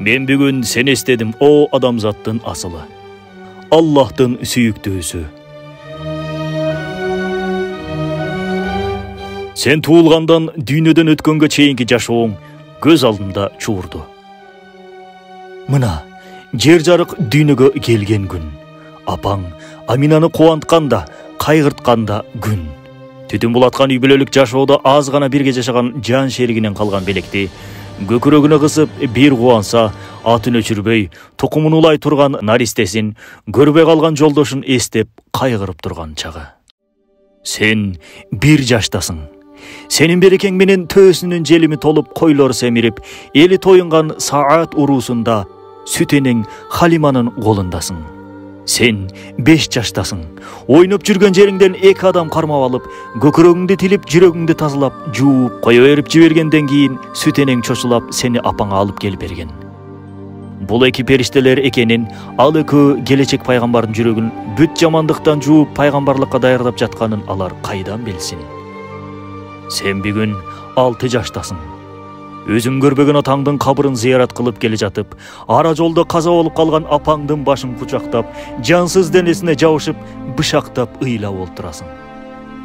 Мен бүгін сен естедім, о адамзаттың асылы, Аллахтың сүйіктісі. Сен туылғандан дүйнөдөн өткөнгө чейинки жашооң көз алдымда чуурду. Мына жер жарык дүйнөгө келген күн. Апаң Аминаны кубантканда, кайгыртканда күн. Түтүн булаткан үй бүлөлүк жашоодо аз гана бирге жашаган жан шеригинен калган белекти көкүрөгүнө кысып бир кубанса, атын өчүрбөй, тукумун улай турган наристесин, көрбөй калган жолдошун эстеп кайгырып турган чагы. Сен бир жаштасың. Сенин берекең менен төөсүнүн желими толуп, койлор семирип, эли тоюнган саат уруусунда сүт энең Халиманын колундасың. Сен 5 жаштасың. Ойноп жүргөн жериңден 2 адам кармап алып, көкүрөгүңдү тилип, жүрөгүңдү тазалап, жууп, кое берип жибергенден кийин сүт энең чочулап сени апаңа алып келип берген. Бул 2 периштелер экенин, ал экөө келечек пайгамбардын жүрөгүн бүт жамандыктан жууп, пайгамбарлыкка даярдап жатканын алар кайдан билсин? Сен бүгүн 6 жаштасың. Өзүң көрбөгөн атаңдын кабырын зыярат кылып келе жатып, ара жолдо каза болуп калган апаңдын башын кучактап, жансыз денесине жабышып, бышактап ыйлап олтурасың.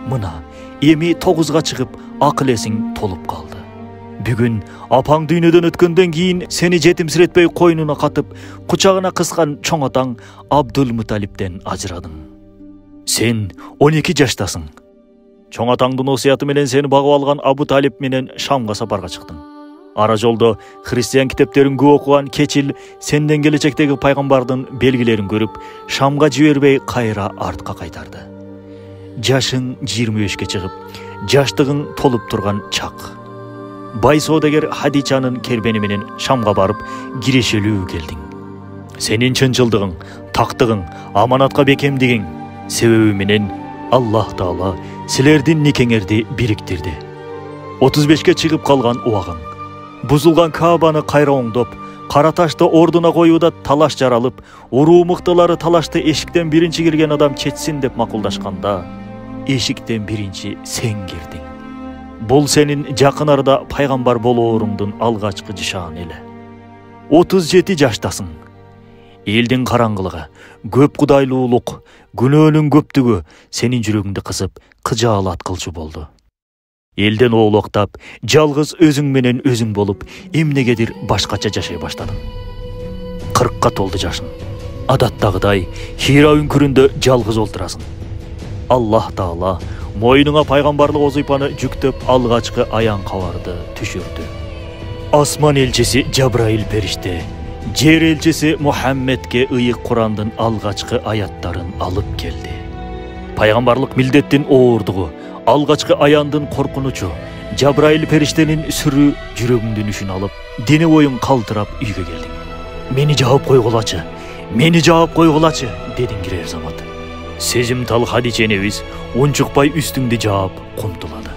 Мына эми 9га чыгып, акыл эсиң толуп калды. Бүгүн апаң дүйнөдөн өткөндөн кийин сени жетимсиретпей койнуна катып, кучагына кыскан чоң атаң Абдул-Муталиптен ажырадың. Сен 12 жаштасың. Чоң атаңдын осуяты менен сени багып алган Абу Талип менен Шамга сапарга чыктың. Ара жолдо христиан китептерин көп окуган Кечил сенден келечектеги пайгамбардын белгилерин көрүп, Шамга жибербей кайра артка кайтарды. Жашың 25-ке чыгып, жаштыгың толуп турган чак. Бай соодагер Хадичанын кербени менен Шамга барып, кирешелүү келдиң. Сенин чынчылдыгың, тактыгың, аманатка бекемдигиң себеби менен Аллах Таала силердин никеңерди бириктирди. 35-ке чыгып калган убагың. Бузулган Каабаны кайра оңдоп, кара ташты ордуна коюуда талаш жаралып, уруу мыктылары талашты эшиктен биринчи кирген адам четсин деп макулдашканда, эшиктен биринчи сен кирдиң. Бул сенин жакын арада пайгамбар болооруңдун алгачкы жышааны эле. 37 жаштасың. Элдин караңгылыгы, көп кудайлуулук, күнөөнүн көптүгү сенин жүрөгүңдү кысып, кыжаалат кылчу болду. Элден оолоктап, жалгыз өзүң менен өзүң болуп, эмнегедир башкача жашай баштадың. 40-ка толду жашың. Адаттагыдай, Хира үңкүрүндө жалгыз олтурасың. Аллах Таала мойнуңа пайгамбарлык озуйпаны жүктөп, алгачкы аян кабарды түшүрдү. Асман элчиси Жабраил периште, жер элчиси Мухаммедке ыйык Курандын алгачкы аяттарын алып келди. Пайгамбарлык милдеттин оордугу, алгачкы аяндын коркунучу, Жабраил периштенин сүрү жүрөгүңдүн үшүн алып, дене боюң калтырап үйгө келдиң. Мени жаап койгулачы, дедиң кирер замат. Сезимтал Хадича энебиз унчукпай үстүңдү жаап кумтулады.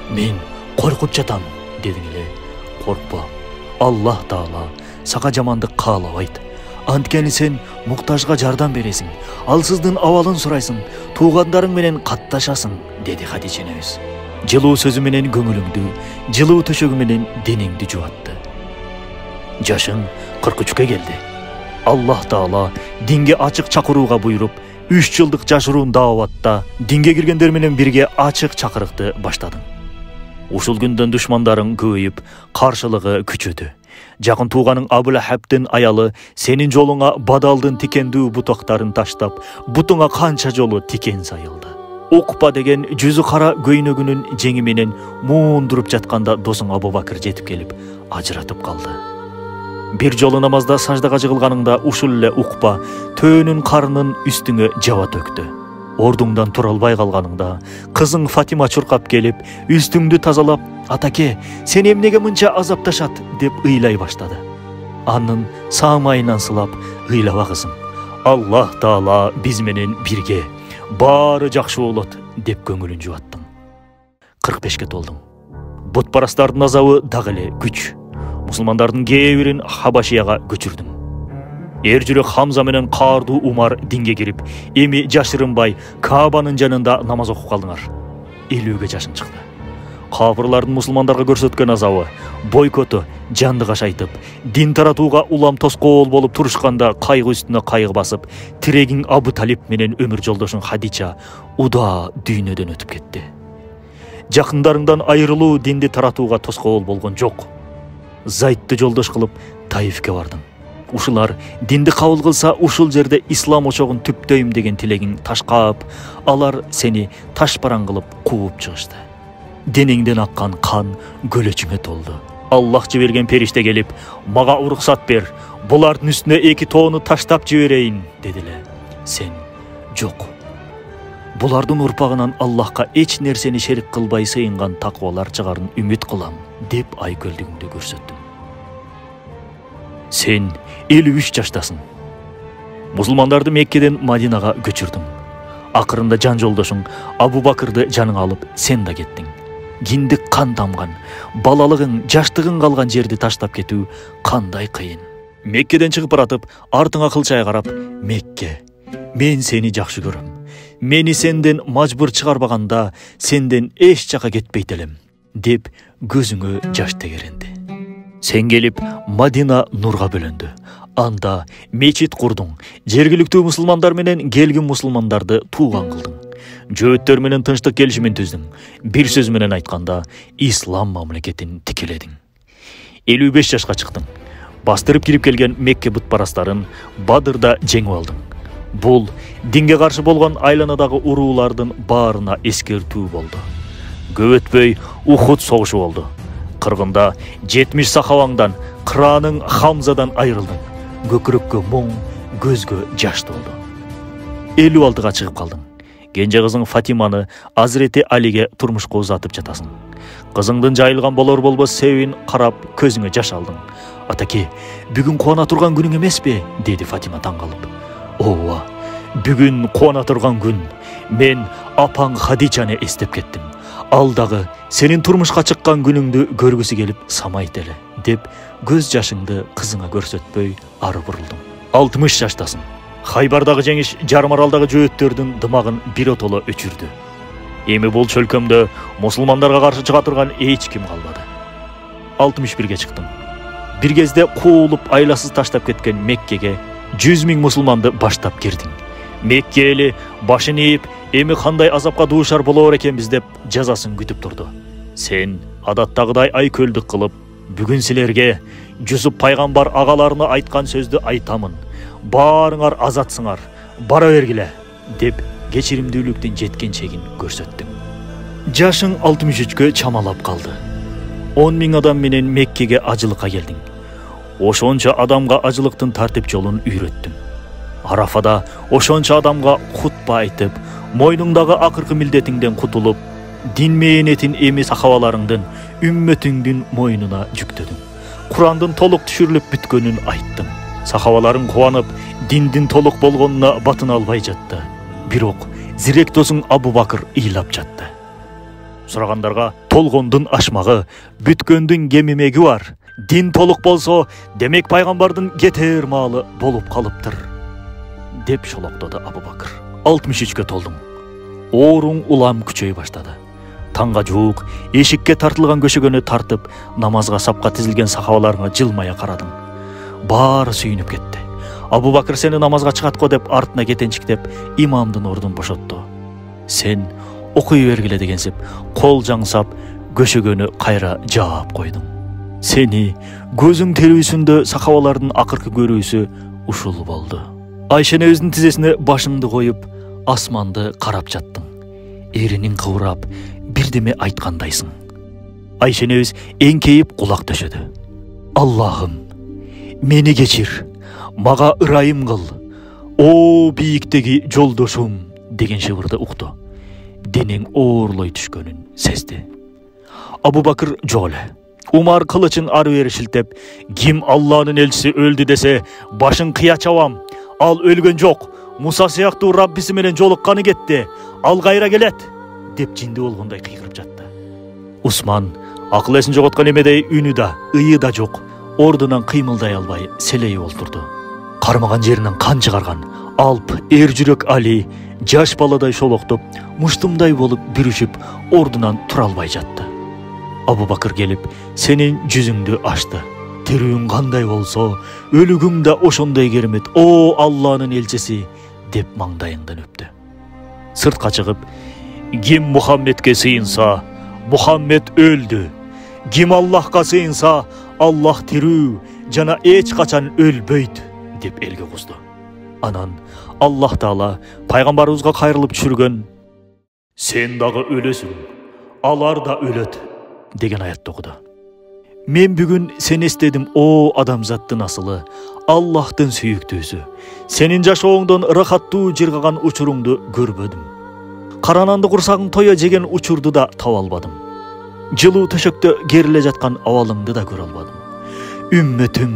Мен коркуп жатам, дедиң эле. Коркпо, Аллах Таала сага жамандык каалабайт. Анткени сен муктажга жардам бересиң, алсыздын абалын сурайсың, туугандарың менен катташасың, деди Хадича энебиз. Жылуу сөзү менен көңүлүңдү, жылуу төшөгү менен денеңди жубатты. Жашың 43-ке келди. Аллах Таала динге ачык чакырууга буйруп, 3 жылдык жашыруун дааватта динге киргендер менен бирге ачык чакырыкты баштадың. Ушул күндөн душмандарың көбөйүп, каршылыгы күчөдү. Жакын тууганың Абу-Лахабтын аялы сенин жолуңа бадалдын тикендүү бутактарын таштап, бутуңа канча жолу тикен сайылды. Укпа деген жүзү кара көйнөгүнүн жеңи менен муундуруп жатканда досуң Абу Бакыр жетип келип, ажыратып калды. Бир жолу намазда саждага жыгылганыңда ушул эле Укпа төөнүн карынын үстүңө жаба төктү. Ордуңдан тура албай калганыңда кызың Фатима чуркап келип, үстүңдү тазалап, "Атаке, сен эмнеге мынча азапташат?" деп ыйлай баштады. Анын саамайынан сылап, "Ыйлаба кызым. Аллах Таала биз менен бирге, баары жакшы болот" деп көңүлүн жубаттың. 45-ке толдуң. Бутпарастардын азабы дагы эле күч. Мусулмандардын кээ бирин Хабашияга көчүрдүң. Эр жүрөк Хамза менен Каардуу Умар динге кирип, эми жашырынбай Каабанын жанында намаз окуп калдыңар. 50-ге жашың чыкты. Капырлардын мусулмандарга көрсөткөн азабы, бойкоту жанды кашайтып, дин таратууга улам тоскоол болуп турушканда кайгы үстүнө кайгы басып, тирегиң Абу Талиб менен өмүр жолдошуң Хадича удаа дүйнөдөн өтүп кетти. Жакындарыңдан айрылуу динди таратууга тоскоол болгон жок. Зайтты жолдош кылып Таифке бардың. Ушулар динди кабыл кылса, ушул жерде ислам очогун түптөйм деген тилегиң ташкап, алар сени ташбаран кылып кууп чыгышты. Денеңден аккан кан көлөчүңө толду. Аллах жиберген периште келип, мага уруксат бер, булардын үстүнө 2 тоону таштап жиберейин дедиле. Сен жок. Булардын урпагынан Аллахка эч нерсени шерик кылбай сыйынган таквалар чыгарын үмүт кылам деп айкөлдүгүңдү көрсөттүм. Сен 53 жаштасың. Мусулмандарды Меккеден Мадинага көчүрдүң. Акырында жан жолдошуң Абу Бакырды жаныңа алып, сен да кеттиң. Киндик кан тамган, балалыгың, жаштыгың калган жерди таштап кетүү кандай кыйын. Меккеден чыгып баратып, артыңа кылчай карап, Мекке, мен сени жакшы көрөм. Мени сенден мажбур чыгарбаганда, сенден эч жака кетпейт элем, деп көзүңө жаш тегеренди. Сен келип Мадина нурга бөлөндү. Анда мечит курдуң, жергиликтүү мусулмандар менен келгин мусулмандарды тууган кылдың. Жөөттөр менен тынчтык келишимин түздүң. Бир сөз менен айтканда, ислам мамлекетин тикеледиң. 55 жашка чыктың. Бастырып кирип келген Мекке бутпарастарын Бадырда жеңип алдың. Бул динге каршы болгон айланадагы уруулардын баарына эскертүү болду. Көп өтпөй Ухуд согушу болду. Кыргында 70 сахабаңдан, кыраның Хамзадан айрылдың. Көкүрөккө моң, көзгө жаш толду. 56-га чыгып калдың. Кенже кызың Фатиманы Азирети Алиге турмушка узатып жатасың. Кызыңдын жайылган болор болбос себебин карап көзүңө жаш алдың. Атаке, бүгүн кубана турган күнүң эмеспи? Деди Фатима таң калып. Ооба, бүгүн кубана турган күн. Мен апаң Хадичаны эстеп кеттим. Ал дагы сенин турмушка чыккан күнүңдү көргүсү келип самайт эле, деп көз жашыңды кызыңа көрсөтпөй ары бурулдуң. 60 жаштасың. Хайбардагы жеңиш Жармаралдагы жөөттөрдүн дымагын биротоло өчүрдү. Эми бул чөлкөмдө мусулмандарга каршы чыга турган эч ким калбады. 61-ге чыктың. Бир кезде куулуп айласыз таштап кеткен Меккеге 100 000 мусулманды баштап кирдиң. Мекке эли башын ийип, эми кандай азапка дуушар болор экенбиз деп жазасын күтүп турду. Сен адаттагыдай айкөлдүк кылып, бүгүн силерге Жусуп пайгамбар агаларына айткан сөздү айтамын. Баарыңар азатсыңар, бара бергиле, деп кечиримдүүлүктүн жеткен чегин көрсөттүң. Жашың 63-кө чамалап калды. 10 000 адам менен Меккеге ажылыкка келдиң. Ошончо адамга ажылыктын тартип жолун үйрөттүң. Арафада ошончо адамга хутба айтып, мойнуңдагы акыркы милдетиңден кутулуп, дин мээнетин эми сахабаларыңдын, үммөтүңдүн мойнуна жүктөдүң. Курандын толук түшүрүлүп бүткөнүн айттың. Сахабаларың кубанып, диндин толук болгонуна батын албай жатты. Бирок зирек досуң Абу Бакыр ыйлап жатты. Сурагандарга толгондун ашмагы, бүткөндүн кемимеги бар. Дин толук болсо, демек пайгамбардын кетер маалы болуп калыптыр, деп шолоктоду Абу Бакыр. 63-кө толдуң. Ооруң улам күчөй баштады. Таңга жуук эшикке тартылган көшөгөнү тартып, намазга сапка тизилген сахабаларыңа жылмая карадың. Баары сүйүнүп кетти. Абу Бакыр сени намазга чыгатко деп артына кетенчиктеп, имамдын ордун бошотту. Сен окуй бергиле дегенсип, кол жаңсап, көшөгөнү кайра жаап койдуң. Сени көзүң терүүсүндө сахабалардын акыркы көрүүсү ушул болду. Айшенебиздин тизесине башыңды коюп, асманды карап жаттың. Эриниң кыбырап, бирдеме айткандайсың. Айшенебиз эңкейип кулак төшөдү. Аллахым, мени кечир, мага ырайым кыл, о бийиктеги жолдошум, деген шыбырды укту. Денең оорлой түшкөнүн сезди. Абу Бакыр жок эле. Умар кылычын ары бери шилтеп, ким Алланын элчиси өлдү десе, башын кыя чабам. Ал өлгөн жок, Муса сыяктуу Раббиси менен жолукканы кетти, ал кайра келет, деп жинди болгондой кыйгырып жатты. Усман акыл эсин жоготкон эмедей үнү да, ыйы да жок, ордунан кыймылдай албай селейип олтурду. Кармаган жеринен кан чыгарган алп эр жүрөк Али жаш баладай шолоктоп, муштумдай болуп бүрүшүп, ордунан тура албай жатты. Abu Bakır gelip senin yüzüңdü açtı. Tirүүң kандай bolso, ölügüң da oşonday kermet. O Allah'ın elçisi dep mаңдайыңдан öptü. Sırtqa çıkıp, kim Muhammed'e sıyınsa, Muhammed öldü. Kim Allah'a sıyınsa, Allah tirүү, jana eç kaçan ölböйт dep elge kuzdu. Anan Allah Taala paygambarыбызга kayrılıp çürgön, sen dağı ölösüң, alar da ölöt деген ayatты okudu. Men bugün seni istedim o adamzattın asılı, Allah'tın süyüktüsü. Senin jaşooңдон ырахаттуу жыргаган учуруңду көрбөдүм. Карананды курсагың тоя жеген учурду да таба албадым. Жылуу төшөктө кериле жаткан абалыңды да көрө албадым. Үммөтүм,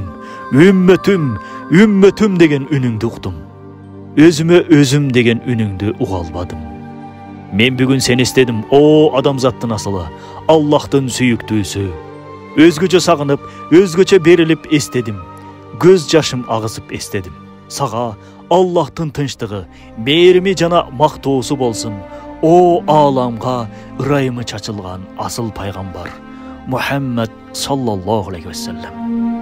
үммөтүм, үммөтүм деген үнүңдү уктум. Өзүмө өзүм деген үнүңдү уга албадым. Мен бүгүн сени истедим о адамзаттын асылы, Аллахтын сүйүктүүсү. Өзгөчө сагынып, өзгөчө берилип эстедим. Көз жашым агысып эстедим. Сага Аллахтын тынчтыгы, мээрими жана мактоосу болсун. О ааламга ырайымы чачылган асыл пайгамбар Мухаммад саллаллаху алейхи ва саллям.